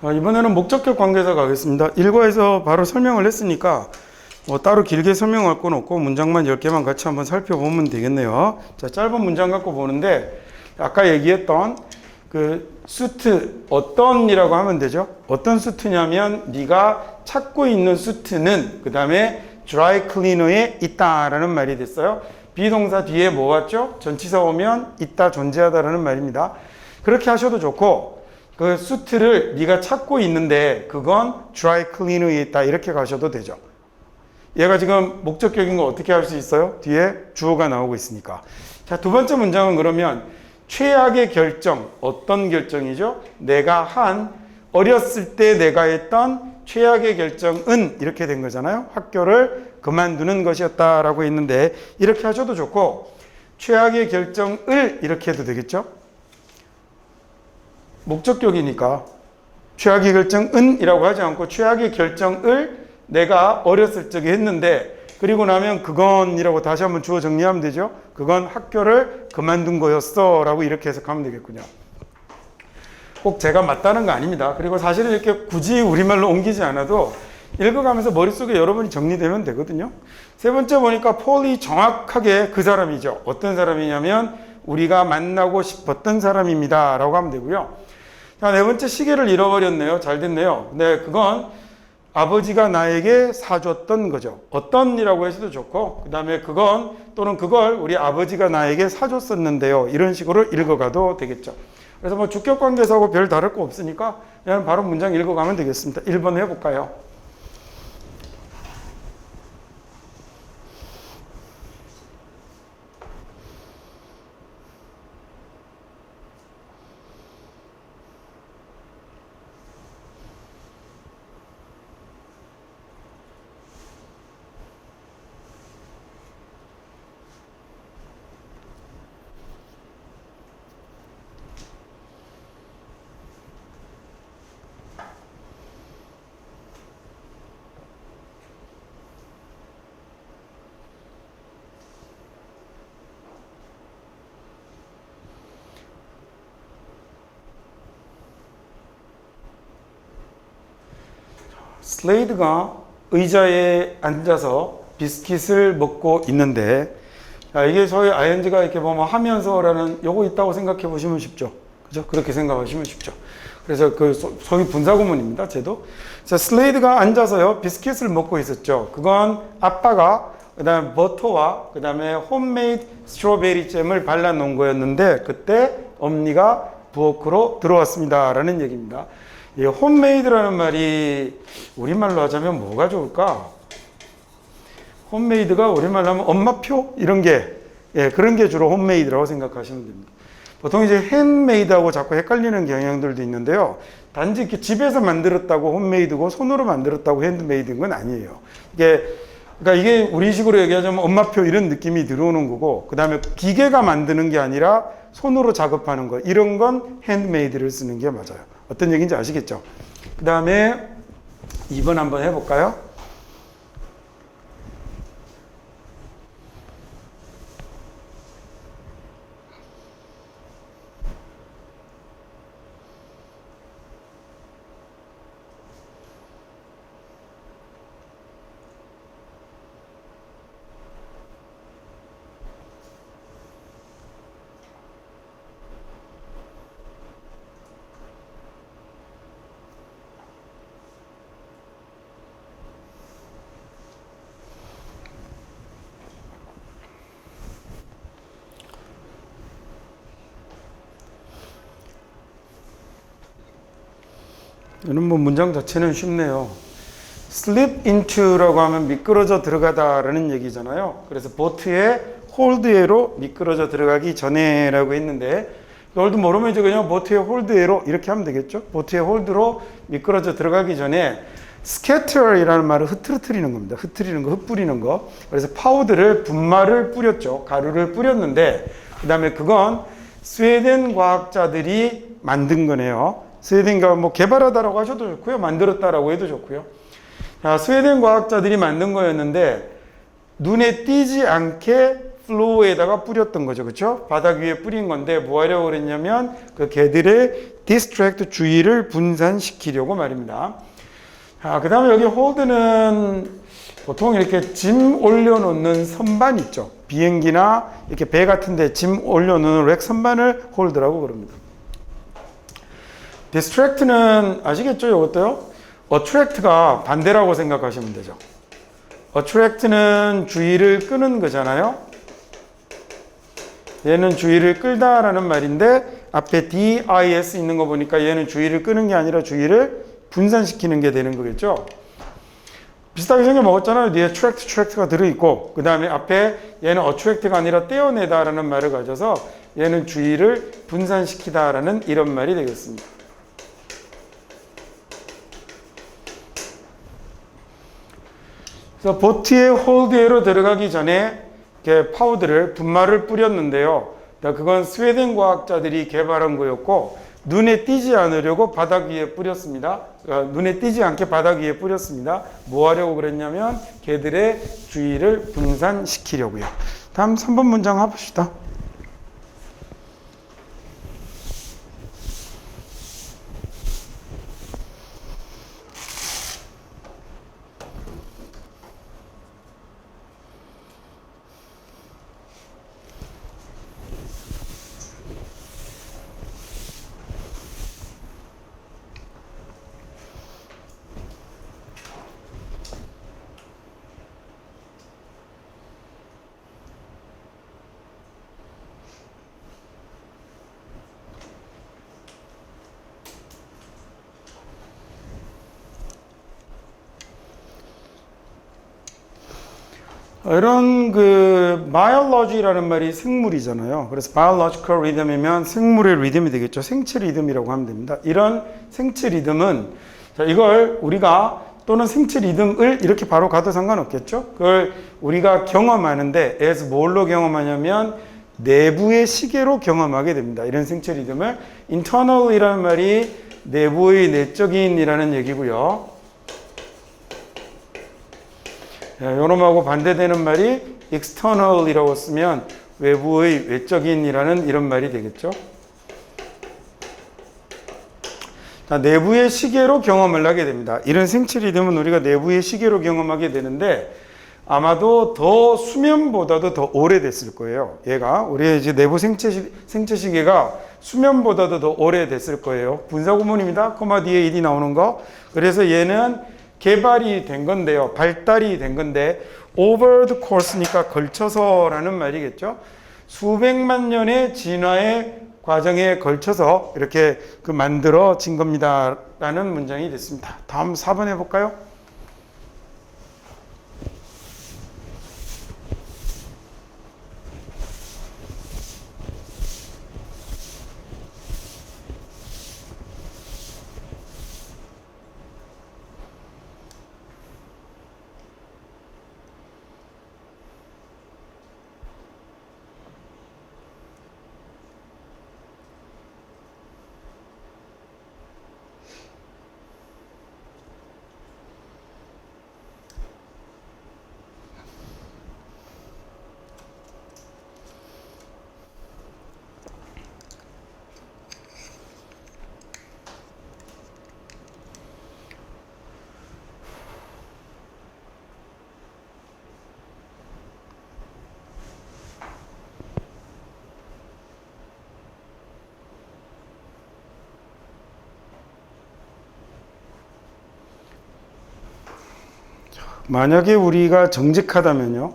이번에는 목적격 관계사 가겠습니다. 일과에서 바로 설명을 했으니까 따로 길게 설명할 건 없고 문장만 10개만 같이 한번 살펴보면 되겠네요. 자, 짧은 문장 갖고 보는데 아까 얘기했던 그 수트 어떤이라고 하면 되죠. 어떤 수트냐면 네가 찾고 있는 수트는 그 다음에 드라이 클리너에 있다라는 말이 됐어요. 비동사 뒤에 뭐 왔죠? 전치사 오면 있다 존재하다라는 말입니다. 그렇게 하셔도 좋고 그 수트를 네가 찾고 있는데 그건 드라이 클리너에 있다 이렇게 가셔도 되죠. 얘가 지금 목적격인 거 어떻게 할 수 있어요? 뒤에 주어가 나오고 있으니까. 자, 두 번째 문장은 그러면 최악의 결정, 어떤 결정이죠? 내가 한 어렸을 때 내가 했던 최악의 결정은 이렇게 된 거잖아요. 학교를 그만두는 것이었다라고 했는데 이렇게 하셔도 좋고 최악의 결정을 이렇게 해도 되겠죠? 목적격이니까 최악의 결정은 이라고 하지 않고 최악의 결정을 내가 어렸을 적에 했는데 그리고 나면 그건 이라고 다시 한번 주어 정리하면 되죠. 그건 학교를 그만둔 거였어 라고 이렇게 해석하면 되겠군요. 꼭 제가 맞다는 거 아닙니다. 그리고 사실은 이렇게 굳이 우리말로 옮기지 않아도 읽어가면서 머릿속에 여러분이 정리되면 되거든요. 세 번째 보니까 폴이 정확하게 그 사람이죠. 어떤 사람이냐면 우리가 만나고 싶었던 사람입니다 라고 하면 되고요. 자, 네 번째 시계를 잃어버렸네요. 잘 됐네요. 네, 그건 아버지가 나에게 사줬던 거죠. 어떤 이라고 해서도 좋고 그 다음에 그건 또는 그걸 우리 아버지가 나에게 사줬었는데요. 이런 식으로 읽어가도 되겠죠. 그래서 뭐 주격관계사하고 별 다를 거 없으니까 그냥 바로 문장 읽어가면 되겠습니다. 1번 해볼까요? 슬레이드가 의자에 앉아서 비스킷을 먹고 있는데 이게 저희 ing가 이렇게 보면 하면서라는 요거 있다고 생각해 보시면 쉽죠. 그죠? 그렇게 생각하시면 쉽죠. 그래서 그 소위 분사구문입니다. 쟤도. 자, 슬레이드가 앉아서요 비스킷을 먹고 있었죠. 그건 아빠가 그다음에 버터와 그다음에 홈메이드 스트로베리 잼을 발라 놓은 거였는데 그때 엄니가 부엌으로 들어왔습니다라는 얘기입니다. 이 홈메이드라는 말이 우리말로 하자면 뭐가 좋을까? 홈메이드가 우리말로 하면 엄마표? 이런 게, 그런 게 주로 홈메이드라고 생각하시면 됩니다. 보통 이제 핸메이드하고 자꾸 헷갈리는 경향들도 있는데요. 단지 이렇게 집에서 만들었다고 홈메이드고 손으로 만들었다고 핸드메이드인 건 아니에요. 그러니까 이게 우리식으로 얘기하자면 엄마표 이런 느낌이 들어오는 거고, 그 다음에 기계가 만드는 게 아니라 손으로 작업하는 거, 이런 건 핸드메이드를 쓰는 게 맞아요. 어떤 얘기인지 아시겠죠? 그 다음에 2번 한번 해볼까요? 이런 뭐 문장 자체는 쉽네요. slip into라고 하면 미끄러져 들어가다라는 얘기잖아요. 그래서 보트의 홀드에로 미끄러져 들어가기 전에라고 했는데 이걸도 모르면 이제 그냥 보트의 홀드에로 이렇게 하면 되겠죠. 보트의 홀드로 미끄러져 들어가기 전에 scatter이라는 말은 흐트러뜨리는 겁니다. 흐트리는 거, 흩뿌리는 거. 그래서 파우더를 분말을 뿌렸죠. 가루를 뿌렸는데 그 다음에 그건 스웨덴 과학자들이 만든 거네요. 스웨덴가 뭐 개발하다라고 하셔도 좋고요. 만들었다라고 해도 좋고요. 자, 스웨덴 과학자들이 만든 거였는데 눈에 띄지 않게 플로어에다가 뿌렸던 거죠. 그렇죠? 바닥 위에 뿌린 건데 뭐 하려고 그랬냐면 그 개들의 distract 주의를 분산시키려고 말입니다. 그 다음에 여기 hold는 보통 이렇게 짐 올려놓는 선반 있죠. 비행기나 이렇게 배 같은데 짐 올려놓는 랙 선반을 홀드라고 그럽니다. distract는 아시겠죠? 이것도요. attract가 반대라고 생각하시면 되죠. attract는 주의를 끄는 거잖아요. 얘는 주의를 끌다라는 말인데 앞에 dis 있는 거 보니까 얘는 주의를 끄는 게 아니라 주의를 분산시키는 게 되는 거겠죠. 비슷하게 생겨 먹었잖아요. 뒤에 attract가 들어있고 그 다음에 앞에 얘는 attract가 아니라 떼어내다라는 말을 가져서 얘는 주의를 분산시키다라는 이런 말이 되겠습니다. 그래서 보트의 홀드에로 들어가기 전에 이렇게 파우더를 분말을 뿌렸는데요. 그건 스웨덴 과학자들이 개발한 거였고 눈에 띄지 않으려고 바닥 위에 뿌렸습니다. 그러니까 눈에 띄지 않게 바닥 위에 뿌렸습니다. 뭐 하려고 그랬냐면 걔들의 주의를 분산시키려고요. 다음 3번 문장 해봅시다. 이런 biology라는 말이 생물이잖아요. 그래서 biological rhythm이면 생물의 리듬이 되겠죠. 생체 리듬이라고 하면 됩니다. 이런 생체 리듬은 이걸 우리가 또는 생체 리듬을 이렇게 바로 가도 상관없겠죠. 그걸 우리가 경험하는데 as 뭘로 경험하냐면 내부의 시계로 경험하게 됩니다. 이런 생체 리듬을 internal이라는 말이 내부의 내적인이라는 얘기고요. 요놈하고 반대되는 말이 external이라고 쓰면 외부의 외적인이라는 이런 말이 되겠죠. 내부의 시계로 경험을 하게 됩니다. 이런 생체 리듬은 우리가 내부의 시계로 경험하게 되는데 아마도 더 수면보다도 더 오래됐을 거예요. 얘가 우리의 이제 내부 생체 시계가 수면보다도 더 오래됐을 거예요. 분사구문입니다. 코마 뒤에 일이 나오는 거. 그래서 얘는 개발이 된 건데요. 발달이 된 건데 over the course니까 걸쳐서라는 말이겠죠. 수백만 년의 진화의 과정에 걸쳐서 이렇게 만들어진 겁니다. 라는 문장이 됐습니다. 다음 4번 해볼까요? 만약에 우리가 정직하다면요.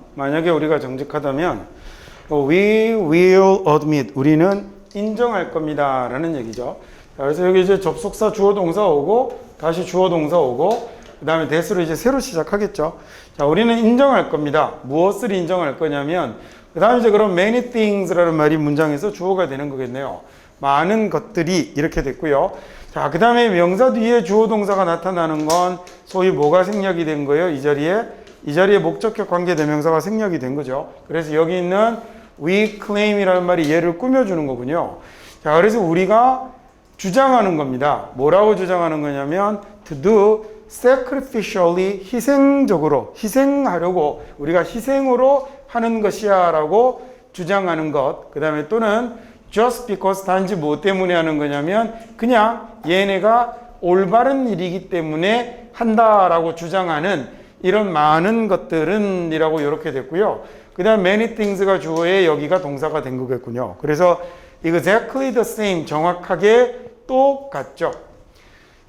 We will admit. 우리는 인정할 겁니다. 라는 얘기죠. 그래서 여기 이제 접속사 주어 동사 오고, 다시 주어 동사 오고, 그 다음에 대수로 이제 새로 시작하겠죠. 자, 우리는 인정할 겁니다. 무엇을 인정할 거냐면, 그 다음에 이제 그럼 many things라는 말이 문장에서 주어가 되는 거겠네요. 많은 것들이 이렇게 됐고요. 자, 그 다음에 명사 뒤에 주어 동사가 나타나는 건 소위 뭐가 생략이 된 거예요? 이 자리에 목적격 관계 대명사가 생략이 된 거죠. 그래서 여기 있는 we claim이라는 말이 얘를 꾸며주는 거군요. 자, 그래서 우리가 주장하는 겁니다. 뭐라고 주장하는 거냐면 to do sacrificially, 희생하려고 우리가 희생으로 하는 것이야 라고 주장하는 것. 그 다음에 또는 just because 단지 뭐 때문에 하는 거냐면 그냥 얘네가 올바른 일이기 때문에 한다라고 주장하는 이런 많은 것들은 이라고 이렇게 됐고요. 그 다음 many things가 주어에 여기가 동사가 된 거겠군요. 그래서 exactly the same 정확하게 똑같죠.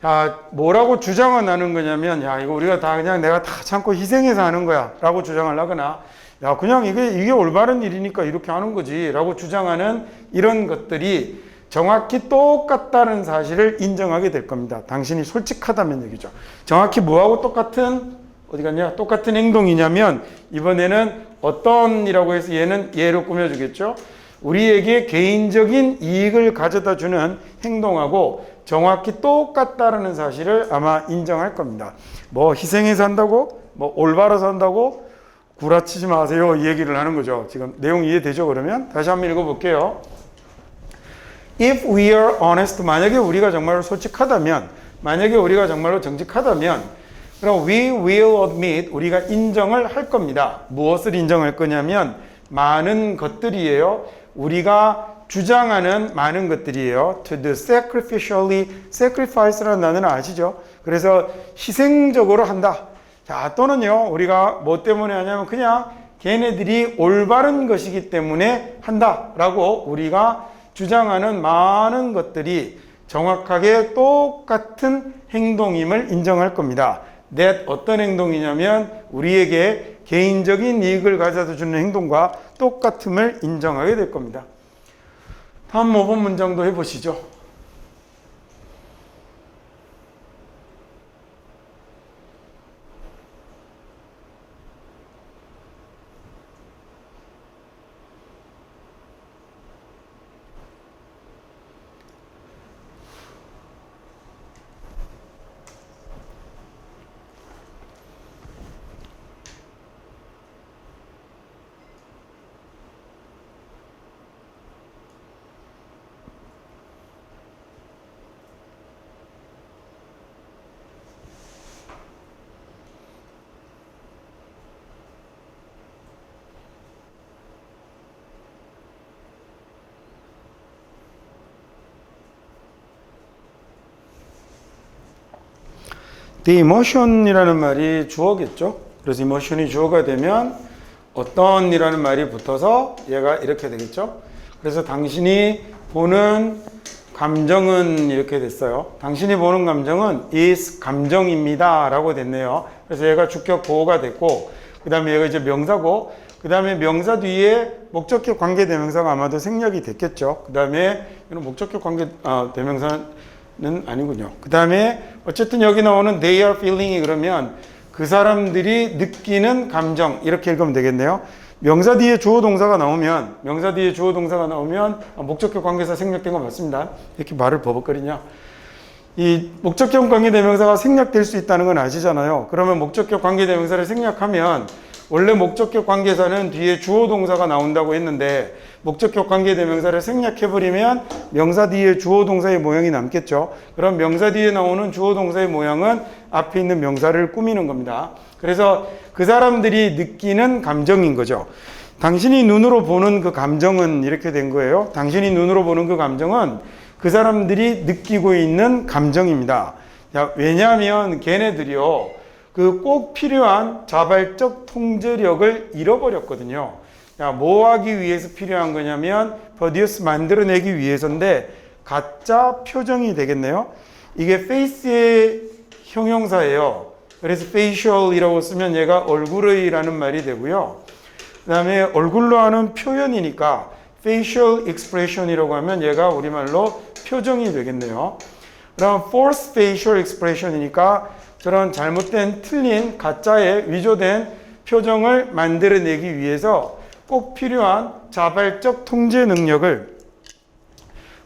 야, 뭐라고 주장을 하는 거냐면 야 이거 우리가 다 그냥 내가 다 참고 희생해서 하는 거야 라고 주장을 하거나 야 그냥 이게 올바른 일이니까 이렇게 하는 거지 라고 주장하는 이런 것들이 정확히 똑같다는 사실을 인정하게 될 겁니다. 당신이 솔직하다면 얘기죠. 정확히 뭐하고 똑같은 어디 갔냐? 똑같은 행동이냐면 이번에는 어떤 이라고 해서 얘는 예로 꾸며주겠죠. 우리에게 개인적인 이익을 가져다 주는 행동하고 정확히 똑같다는 사실을 아마 인정할 겁니다. 뭐 희생해서 한다고? 뭐 올바라서 한다고? 구라치지 마세요. 이 얘기를 하는 거죠. 지금 내용 이해되죠? 그러면 다시 한번 읽어볼게요. If we are honest, 만약에 우리가 정말로 솔직하다면, 만약에 우리가 정말로 정직하다면, 그럼 we will admit, 우리가 인정을 할 겁니다. 무엇을 인정할 거냐면 많은 것들이에요. 우리가 주장하는 많은 것들이에요. To do sacrificially, sacrifice라는 단어는 아시죠? 그래서 희생적으로 한다. 자, 또는요, 우리가 뭐 때문에 하냐면 그냥 걔네들이 올바른 것이기 때문에 한다라고 우리가 주장하는 많은 것들이 정확하게 똑같은 행동임을 인정할 겁니다. that 어떤 행동이냐면 우리에게 개인적인 이익을 가져다 주는 행동과 똑같음을 인정하게 될 겁니다. 다음 5번 문장도 해보시죠. The emotion이라는 말이 주어겠죠. 그래서 emotion이 주어가 되면 어떤 이라는 말이 붙어서 얘가 이렇게 되겠죠. 그래서 당신이 보는 감정은 이렇게 됐어요. 당신이 보는 감정은 is 감정입니다 라고 됐네요. 그래서 얘가 주격 보호가 됐고 그 다음에 얘가 이제 명사고 그 다음에 명사 뒤에 목적격 관계대명사가 아마도 생략이 됐겠죠. 그 다음에 이런 목적격 관계대명사는 아니군요. 그 다음에 어쨌든 여기 나오는 they are feeling이 그러면 그 사람들이 느끼는 감정 이렇게 읽으면 되겠네요. 명사 뒤에 주어 동사가 나오면 목적격 관계사 생략된 거 맞습니다. 이렇게 말을 버벅거리냐. 이 목적격 관계대명사가 생략될 수 있다는 건 아시잖아요. 그러면 목적격 관계대명사를 생략하면 원래 목적격 관계사는 뒤에 주어 동사가 나온다고 했는데 목적격 관계대명사를 생략해버리면 명사 뒤에 주어 동사의 모양이 남겠죠. 그럼 명사 뒤에 나오는 주어 동사의 모양은 앞에 있는 명사를 꾸미는 겁니다. 그래서 그 사람들이 느끼는 감정인 거죠. 당신이 눈으로 보는 그 감정은 이렇게 된 거예요. 당신이 눈으로 보는 그 감정은 그 사람들이 느끼고 있는 감정입니다. 왜냐하면 걔네들이요. 그 꼭 필요한 자발적 통제력을 잃어버렸거든요. 뭐 하기 위해서 필요한 거냐면 produce 만들어내기 위해서인데 가짜 표정이 되겠네요. 이게 face의 형용사예요. 그래서 facial이라고 쓰면 얘가 얼굴의라는 말이 되고요. 그 다음에 얼굴로 하는 표현이니까 facial expression이라고 하면 얘가 우리말로 표정이 되겠네요. 그럼 false facial expression이니까 그런 잘못된, 틀린, 가짜의 위조된 표정을 만들어내기 위해서 꼭 필요한 자발적 통제 능력을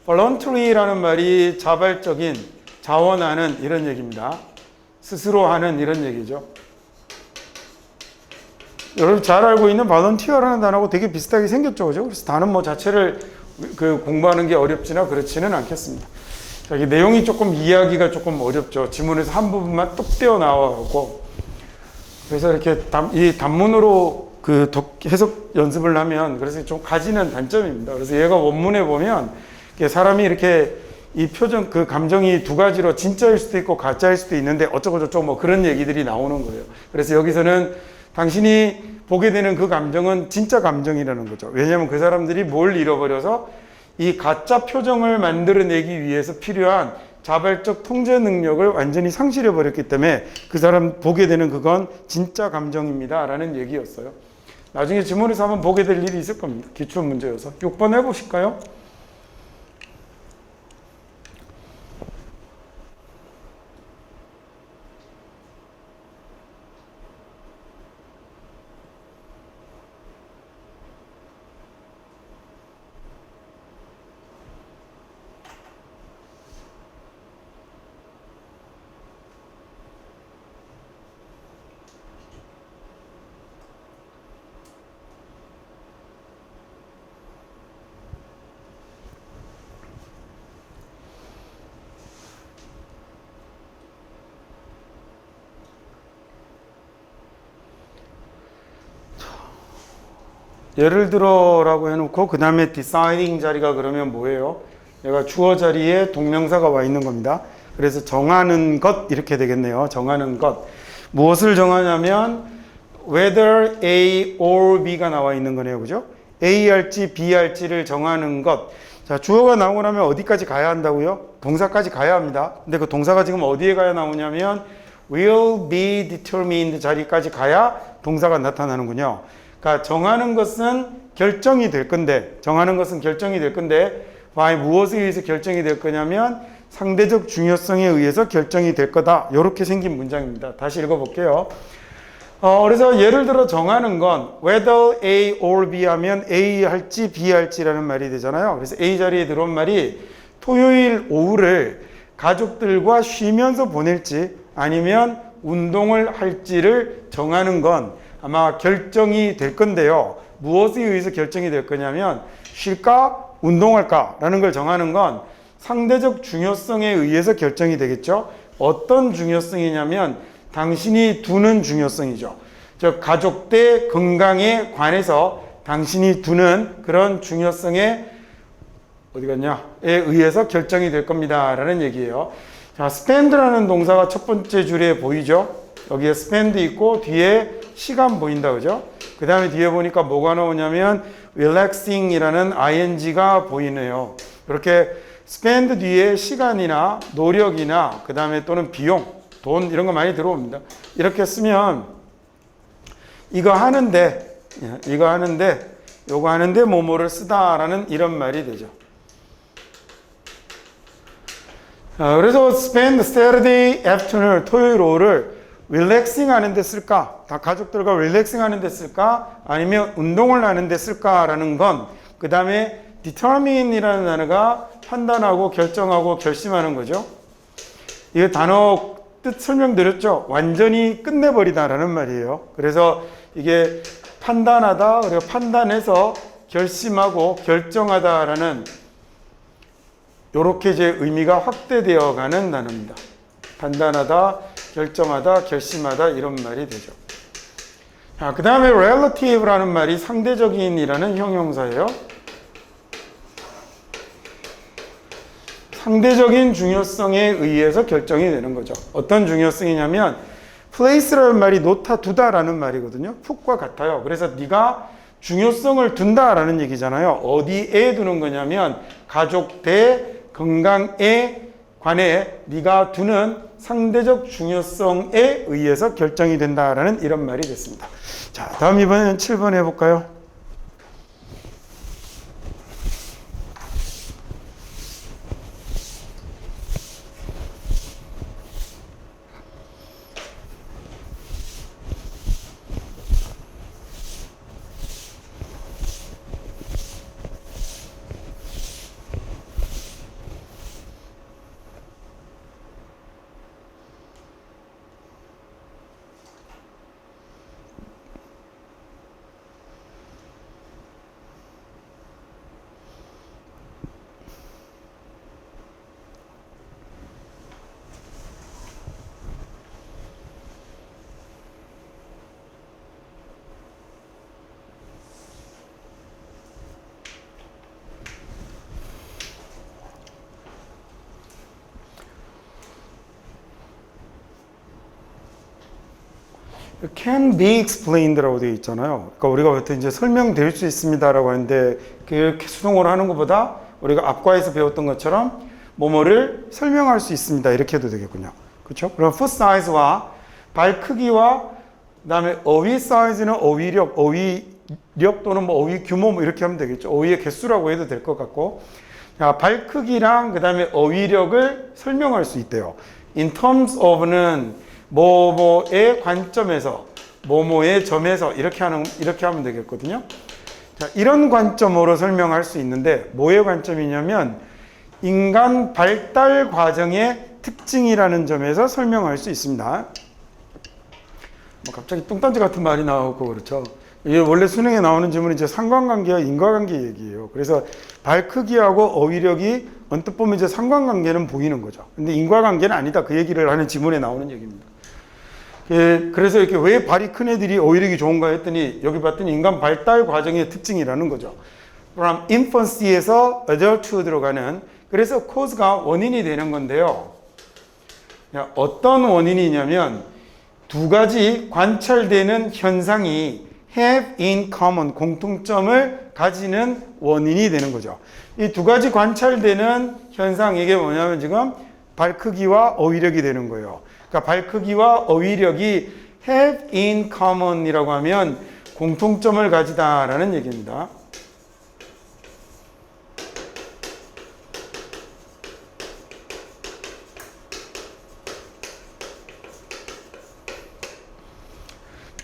voluntary라는 말이 자발적인, 자원하는 이런 얘기입니다. 스스로 하는 이런 얘기죠. 여러분 잘 알고 있는 volunteer라는 단어하고 되게 비슷하게 생겼죠. 그죠? 그래서 단어 뭐 자체를 공부하는 게 어렵지나 그렇지는 않겠습니다. 이 내용이 조금 이해하기가 조금 어렵죠. 지문에서 한 부분만 뚝 떼어 나와갖고. 그래서 이렇게 이 단문으로 해석 연습을 하면 그래서 좀 가지는 단점입니다. 그래서 얘가 원문에 보면 사람이 이렇게 이 표정 그 감정이 두 가지로 진짜일 수도 있고 가짜일 수도 있는데 어쩌고 저쩌고 뭐 그런 얘기들이 나오는 거예요. 그래서 여기서는 당신이 보게 되는 그 감정은 진짜 감정이라는 거죠. 왜냐하면 그 사람들이 뭘 잃어버려서 이 가짜 표정을 만들어내기 위해서 필요한 자발적 통제 능력을 완전히 상실해 버렸기 때문에 그 사람 보게 되는 그건 진짜 감정입니다 라는 얘기였어요. 나중에 지문에서 한번 보게 될 일이 있을 겁니다. 기출 문제여서. 6번 해보실까요? 예를 들어라고 해놓고 그 다음에 deciding 자리가 그러면 뭐예요? 얘가 주어 자리에 동명사가 와 있는 겁니다. 그래서 정하는 것 이렇게 되겠네요. 정하는 것. 무엇을 정하냐면 whether A or B가 나와 있는 거네요. 그죠? A 할지 B 할지를 정하는 것. 자, 주어가 나오고 나면 어디까지 가야 한다고요? 동사까지 가야 합니다. 근데 그 동사가 지금 어디에 가야 나오냐면 will be determined 자리까지 가야 동사가 나타나는군요. 그러니까 정하는 것은 결정이 될 건데 by 무엇에 의해서 결정이 될 거냐면 상대적 중요성에 의해서 결정이 될 거다. 이렇게 생긴 문장입니다. 다시 읽어볼게요. 그래서 예를 들어 정하는 건 whether A or B 하면 A 할지 B 할지라는 말이 되잖아요. 그래서 A 자리에 들어온 말이 토요일 오후를 가족들과 쉬면서 보낼지 아니면 운동을 할지를 정하는 건 아마 결정이 될 건데요. 무엇에 의해서 결정이 될 거냐면 쉴까? 운동할까? 라는 걸 정하는 건 상대적 중요성에 의해서 결정이 되겠죠. 어떤 중요성이냐면 당신이 두는 중요성이죠. 즉 가족 대 건강에 관해서 당신이 두는 그런 중요성에 어디 갔냐에 의해서 결정이 될 겁니다. 라는 얘기예요. 자, spend라는 동사가 첫 번째 줄에 보이죠? 여기에 spend 있고 뒤에 시간 보인다. 그죠? 그 다음에 뒤에 보니까 뭐가 나오냐면 relaxing 이라는 ing가 보이네요. 이렇게 spend 뒤에 시간이나 노력이나 그 다음에 또는 비용, 돈 이런 거 많이 들어옵니다. 이렇게 쓰면 이거 하는데 요거 하는데 뭐뭐를 쓰다라는 이런 말이 되죠. 그래서 spend Saturday afternoon 토요일 오후를 릴렉싱 하는 데 쓸까? 다 가족들과 릴렉싱 하는 데 쓸까? 아니면 운동을 하는 데 쓸까라는 건 그 다음에 determine이라는 단어가 판단하고 결정하고 결심하는 거죠. 이 단어 뜻 설명드렸죠? 완전히 끝내버리다라는 말이에요. 그래서 이게 판단하다, 그리고 판단해서 결심하고 결정하다라는 요렇게 이제 의미가 확대되어 가는 단어입니다. 판단하다, 결정하다, 결심하다 이런 말이 되죠. 자, 그 다음에 relative라는 말이 상대적인이라는 형용사예요. 상대적인 중요성에 의해서 결정이 되는 거죠. 어떤 중요성이냐면 place라는 말이 놓다 두다라는 말이거든요. 푹과 같아요. 그래서 네가 중요성을 둔다라는 얘기잖아요. 어디에 두는 거냐면 가족 대 건강에 관해 네가 두는 상대적 중요성에 의해서 결정이 된다라는 이런 말이 됐습니다. 자, 다음 이번에는 7번 해볼까요? can be explained라고 되어 있잖아요. 그러니까 우리가 보통 이제 설명될 수 있습니다라고 하는데 그렇게 수동으로 하는 것보다 우리가 앞과에서 배웠던 것처럼 뭐뭐를 설명할 수 있습니다. 이렇게 해도 되겠군요. 그렇죠? 그럼 foot size와 발 크기와 그다음에 어휘 사이즈는 어휘력 또는 뭐 어휘 규모 뭐 이렇게 하면 되겠죠. 어휘의 개수라고 해도 될 것 같고, 자, 발 크기랑 그다음에 어휘력을 설명할 수 있대요. In terms of는 뭐뭐의 관점에서, 뭐뭐의 점에서 이렇게 하면 되겠거든요. 자, 이런 관점으로 설명할 수 있는데 뭐의 관점이냐면 인간 발달 과정의 특징이라는 점에서 설명할 수 있습니다. 뭐 갑자기 뚱딴지 같은 말이 나오고 그렇죠. 이게 원래 수능에 나오는 질문이 이제 상관관계와 인과관계 얘기예요. 그래서 발 크기하고 어휘력이 언뜻 보면 이제 상관관계는 보이는 거죠. 근데 인과관계는 아니다. 그 얘기를 하는 지문에 나오는 얘기입니다. 그래서 이렇게 왜 발이 큰 애들이 어휘력이 좋은가 했더니 여기 봤더니 인간 발달 과정의 특징이라는 거죠. From infancy에서 adulthood로 가는, 그래서 cause가 원인이 되는 건데요. 어떤 원인이냐면 두 가지 관찰되는 현상이 have in common, 공통점을 가지는 원인이 되는 거죠. 이 두 가지 관찰되는 현상, 이게 뭐냐면 지금 발 크기와 어휘력이 되는 거예요. 그러니까 발 크기와 어휘력이 have in common 이라고 하면 공통점을 가지다라는 얘기입니다.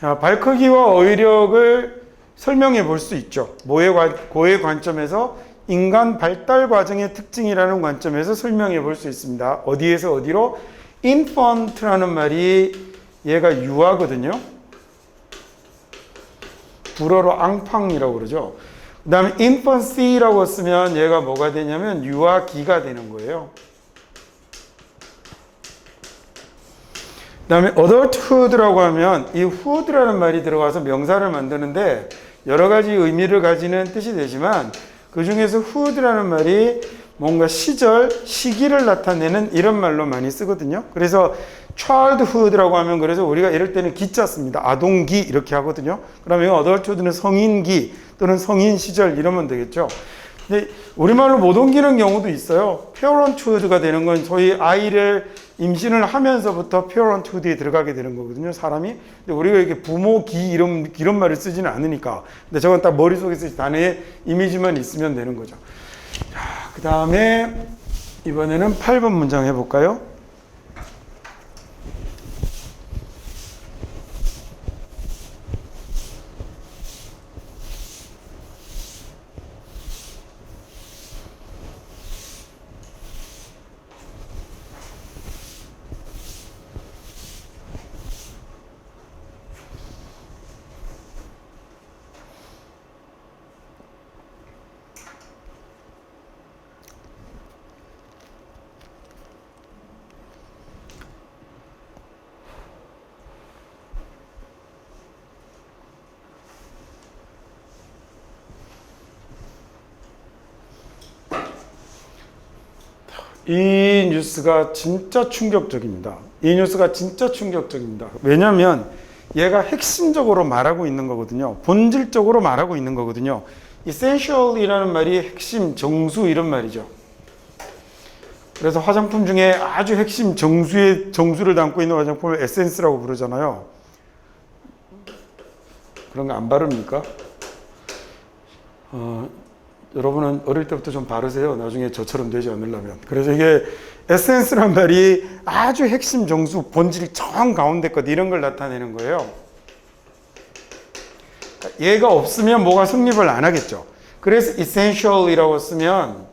자, 발 크기와 어휘력을 설명해 볼 수 있죠. 고의 관점에서 인간 발달 과정의 특징이라는 관점에서 설명해 볼 수 있습니다. 어디에서 어디로? infant라는 말이 얘가 유아거든요. 불어로 앙팡이라고 그러죠. 그 다음에 infancy라고 쓰면 얘가 뭐가 되냐면 유아기가 되는 거예요. 그 다음에 adulthood라고 하면 이 hood라는 말이 들어가서 명사를 만드는데 여러 가지 의미를 가지는 뜻이 되지만 그 중에서 hood라는 말이 뭔가 시기를 나타내는 이런 말로 많이 쓰거든요. 그래서 childhood라고 하면 그래서 우리가 이럴 때는 기자 씁니다. 아동기 이렇게 하거든요. 그러면 adulthood는 성인기 또는 성인 시절 이러면 되겠죠. 근데 우리말로 못 옮기는 경우도 있어요. parenthood가 되는 건 소위 아이를 임신을 하면서부터 parenthood에 들어가게 되는 거거든요, 사람이. 근데 우리가 이렇게 부모기 이런 말을 쓰지는 않으니까. 근데 저건 딱 머릿속에서 단어의 이미지만 있으면 되는 거죠. 자, 그 다음에 이번에는 8번 문장 해볼까요? 이 뉴스가 진짜 충격적입니다. 이 뉴스가 진짜 충격적입니다. 왜냐하면 얘가 핵심적으로 말하고 있는 거거든요. 본질적으로 말하고 있는 거거든요. essential이라는 말이 핵심, 정수 이런 말이죠. 그래서 화장품 중에 아주 핵심 정수를 담고 있는 화장품을 에센스라고 부르잖아요. 그런 거 안 바릅니까? 여러분은 어릴 때부터 좀 바르세요. 나중에 저처럼 되지 않으려면. 그래서 이게 에센스란 말이 아주 핵심 정수, 본질 정 가운데 것 이런 걸 나타내는 거예요. 얘가 없으면 뭐가 성립을 안 하겠죠. 그래서 essential이라고 쓰면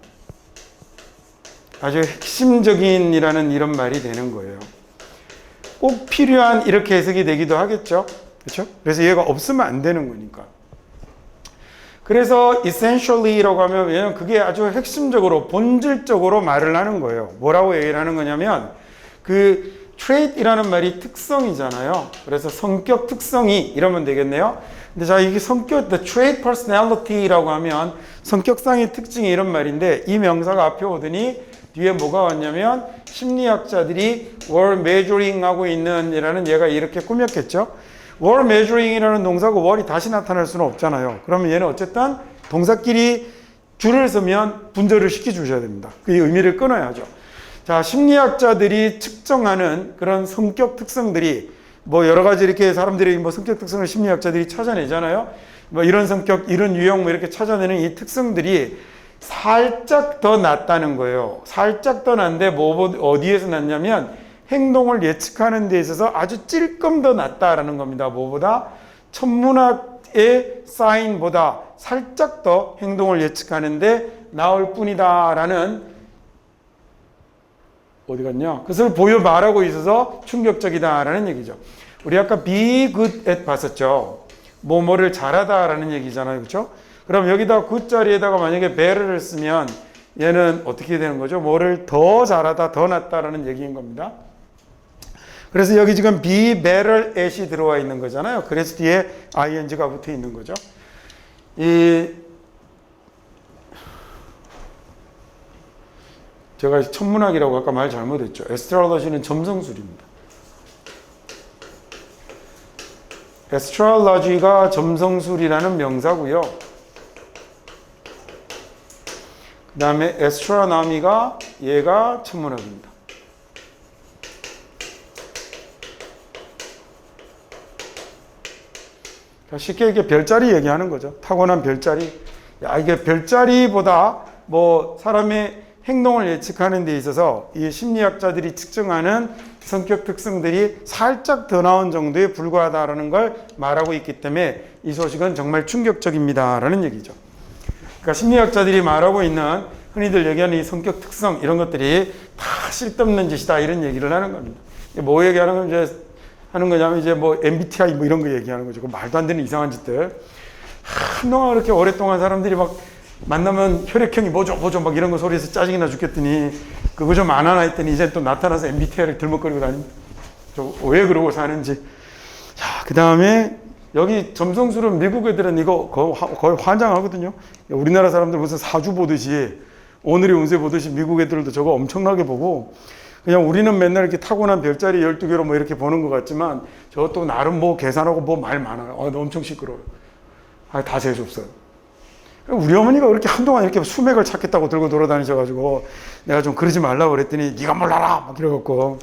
아주 핵심적인이라는 이런 말이 되는 거예요. 꼭 필요한 이렇게 해석이 되기도 하겠죠. 그렇죠? 그래서 얘가 없으면 안 되는 거니까. 그래서 essentially라고 하면 왜냐면 그게 아주 핵심적으로 본질적으로 말을 하는 거예요. 뭐라고 얘기를 하는 거냐면 그 trait이라는 말이 특성이잖아요. 그래서 성격 특성이 이러면 되겠네요. 근데 자 이게 성격 the trait personality라고 하면 성격상의 특징이 이런 말인데 이 명사가 앞에 오더니 뒤에 뭐가 왔냐면 심리학자들이 were measuring 하고 있는 이라는 얘가 이렇게 꾸몄겠죠. were measuring이라는 동사고 were이 다시 나타날 수는 없잖아요. 그러면 얘는 어쨌든 동사끼리 줄을 서면 분절을 시켜 주셔야 됩니다. 그 의미를 끊어야죠. 자, 심리학자들이 측정하는 그런 성격 특성들이 뭐 여러 가지 이렇게 사람들이 뭐 성격 특성을 심리학자들이 찾아내잖아요. 뭐 이런 성격, 이런 유형 뭐 이렇게 찾아내는 이 특성들이 살짝 더 낫다는 거예요. 살짝 더 난데 뭐 어디에서 낫냐면 행동을 예측하는 데 있어서 아주 찔끔 더 낫다라는 겁니다. 뭐보다 천문학의 사인보다 살짝 더 행동을 예측하는데 나을 뿐이다라는 어디 갔냐? 그것을 보여 말하고 있어서 충격적이다라는 얘기죠. 우리 아까 be good at 봤었죠. 뭐를 잘하다라는 얘기잖아요. 그렇죠? 그럼 여기다 good 자리에다가 만약에 better를 쓰면 얘는 어떻게 되는 거죠? 뭐를 더 잘하다, 더 낫다라는 얘기인 겁니다. 그래서 여기 지금 be better at이 들어와 있는 거잖아요. 그래서 뒤에 ing가 붙어 있는 거죠. 제가 천문학이라고 아까 말 잘못했죠. 에스트롤러지는 점성술입니다. 에스트롤러지가 점성술이라는 명사고요. 그 다음에 에스트로노미가 얘가 천문학입니다. 쉽게 이게 별자리 얘기하는 거죠. 타고난 별자리. 야, 이게 별자리보다 뭐 사람의 행동을 예측하는 데 있어서 이 심리학자들이 측정하는 성격 특성들이 살짝 더 나은 정도에 불과하다라는 걸 말하고 있기 때문에 이 소식은 정말 충격적입니다라는 얘기죠. 그러니까 심리학자들이 말하고 있는 흔히들 얘기하는 이 성격 특성 이런 것들이 다 쓸데없는 짓이다 이런 얘기를 하는 겁니다. 뭐 얘기하는 건 이제 하는 거냐면 이제 뭐 MBTI 뭐 이런 거 얘기하는 거죠. 그 말도 안 되는 이상한 짓들. 한동안 그렇게 오랫동안 사람들이 막 만나면 혈액형이 뭐죠 막 이런 거 소리에서 짜증이 나 죽겠더니 그거 좀 안 하나 했더니 이제 또 나타나서 MBTI를 들먹거리고 다닙니다. 왜 그러고 사는지. 자, 그 다음에 여기 점성술은 미국 애들은 이거 거의 환장하거든요. 우리나라 사람들 무슨 사주 보듯이 오늘의 운세 보듯이 미국 애들도 저거 엄청나게 보고 그냥 우리는 맨날 이렇게 타고난 별자리 12개로 뭐 이렇게 보는 것 같지만 저것도 나름 뭐 계산하고 뭐 말 많아요. 엄청 시끄러워요. 다 재수없어요. 우리 어머니가 그렇게 한동안 이렇게 수맥을 찾겠다고 들고 돌아다니셔가지고 내가 좀 그러지 말라고 그랬더니 네가 몰라라 막 이래갖고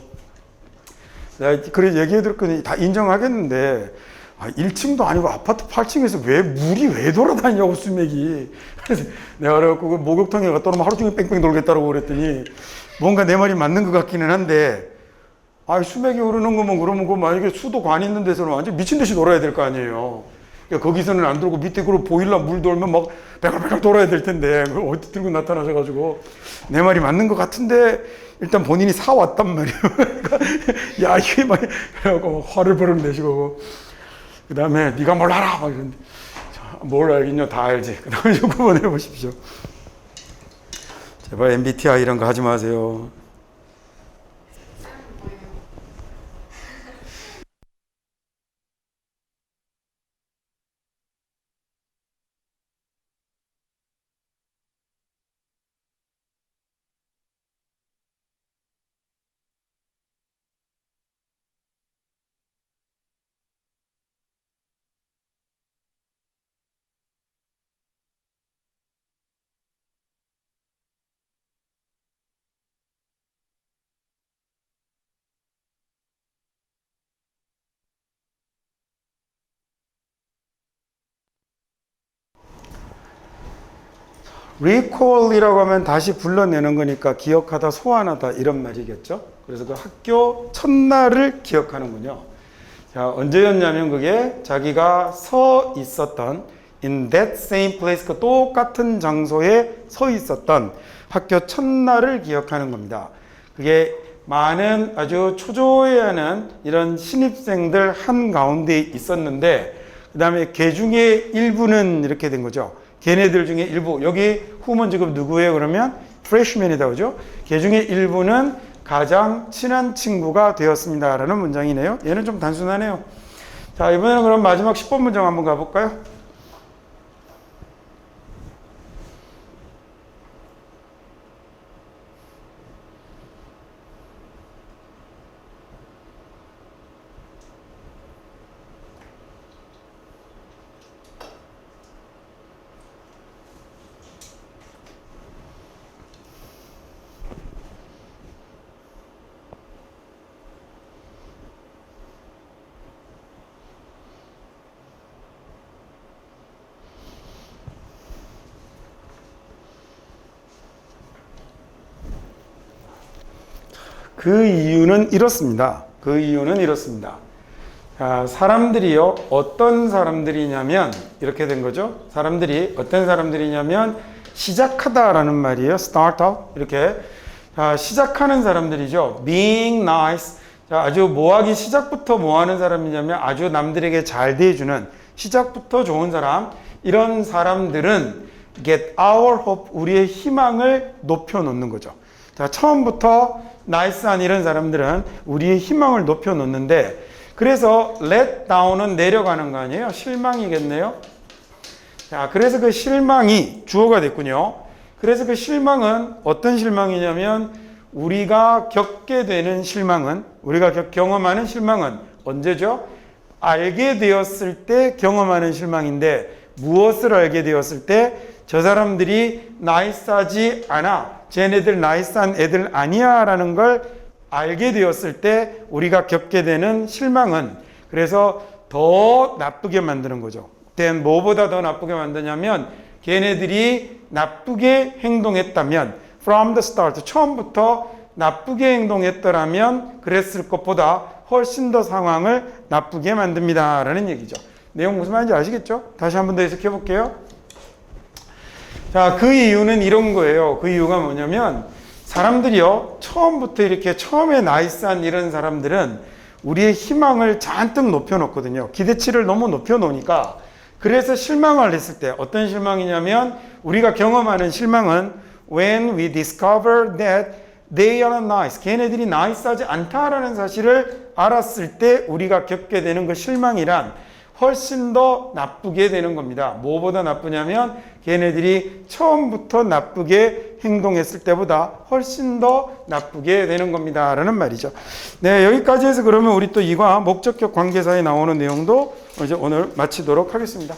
내가 그래 얘기해 들었더니 다 인정하겠는데 1층도 아니고 아파트 8층에서 왜 물이 왜 돌아다니냐고 수맥이. 그래서 내가 그래갖고 그 목욕탕에 갔다 오면 하루 종일 뺑뺑 돌겠다고 그랬더니 뭔가 내 말이 맞는 것 같기는 한데 수맥이 흐르는 거면 그러면 그 만약에 수도관 있는 데서는 완전 미친 듯이 돌아야 될 거 아니에요. 그러니까 거기서는 안 들고 밑에 그 보일러 물 돌면 막 배갈배갈 돌아야 될 텐데 그걸 어디 들고 나타나셔가지고 내 말이 맞는 것 같은데 일단 본인이 사왔단 말이에요. 그러니까 야 이게 막 그래갖고 화를 버럭 내시고 그 다음에 네가 뭘 알아 막 이러는데 뭘 알긴요 다 알지. 그 다음에 좀 그만해 보십시오. 제발 MBTI 이런 거 하지 마세요. recall이라고 하면 다시 불러내는 거니까 기억하다, 소환하다 이런 말이겠죠. 그래서 그 학교 첫날을 기억하는군요. 자, 언제였냐면 그게 자기가 서 있었던 in that same place, 그 똑같은 장소에 서 있었던 학교 첫날을 기억하는 겁니다. 그게 많은 아주 초조해하는 이런 신입생들 한가운데 있었는데 그 다음에 걔 중에 일부는 이렇게 된 거죠. 걔네들 중에 일부, 여기 whom은 지금 누구예요? 그러면 freshman이다, 그죠? 걔 중에 일부는 가장 친한 친구가 되었습니다 라는 문장이네요. 얘는 좀 단순하네요. 자, 이번에는 그럼 마지막 10번 문장 한번 가볼까요? 그 이유는 이렇습니다. 그 이유는 이렇습니다. 사람들이요, 어떤 사람들이냐면, 이렇게 된 거죠. 사람들이, 어떤 사람들이냐면, 시작하다라는 말이에요. start up. 이렇게. 시작하는 사람들이죠. being nice. 아주 뭐하기 시작부터 뭐 하는 사람이냐면, 아주 남들에게 잘 대해주는, 시작부터 좋은 사람. 이런 사람들은 get our hope, 우리의 희망을 높여놓는 거죠. 자, 처음부터 나이스한 이런 사람들은 우리의 희망을 높여놓는데, 그래서 let down은 내려가는 거 아니에요? 실망이겠네요. 자, 그래서 그 실망이 주어가 됐군요. 그래서 그 실망은 어떤 실망이냐면, 우리가 겪게 되는 실망은, 우리가 경험하는 실망은 언제죠? 알게 되었을 때 경험하는 실망인데, 무엇을 알게 되었을 때 저 사람들이 나이스하지 않아, 쟤네들 나이스한 애들 아니야 라는 걸 알게 되었을 때 우리가 겪게 되는 실망은, 그래서 더 나쁘게 만드는 거죠. 뭐보다 더 나쁘게 만드냐면, 걔네들이 나쁘게 행동했다면, from the start, 처음부터 나쁘게 행동했더라면 그랬을 것보다 훨씬 더 상황을 나쁘게 만듭니다 라는 얘기죠. 내용 무슨 말인지 아시겠죠? 다시 한 번 더 해석해 볼게요. 자, 그 이유는 이런 거예요. 그 이유가 뭐냐면, 사람들이요, 처음부터 이렇게 처음에 나이스한 이런 사람들은 우리의 희망을 잔뜩 높여놓거든요. 기대치를 너무 높여놓으니까. 그래서 실망을 했을 때, 어떤 실망이냐면, 우리가 경험하는 실망은 when we discover that they are nice, 걔네들이 나이스하지 않다라는 사실을 알았을 때 우리가 겪게 되는 그 실망이란 훨씬 더 나쁘게 되는 겁니다. 뭐보다 나쁘냐면, 걔네들이 처음부터 나쁘게 행동했을 때보다 훨씬 더 나쁘게 되는 겁니다 라는 말이죠. 네, 여기까지 해서 그러면 우리 또 이과 목적격 관계사에 나오는 내용도 이제 오늘 마치도록 하겠습니다.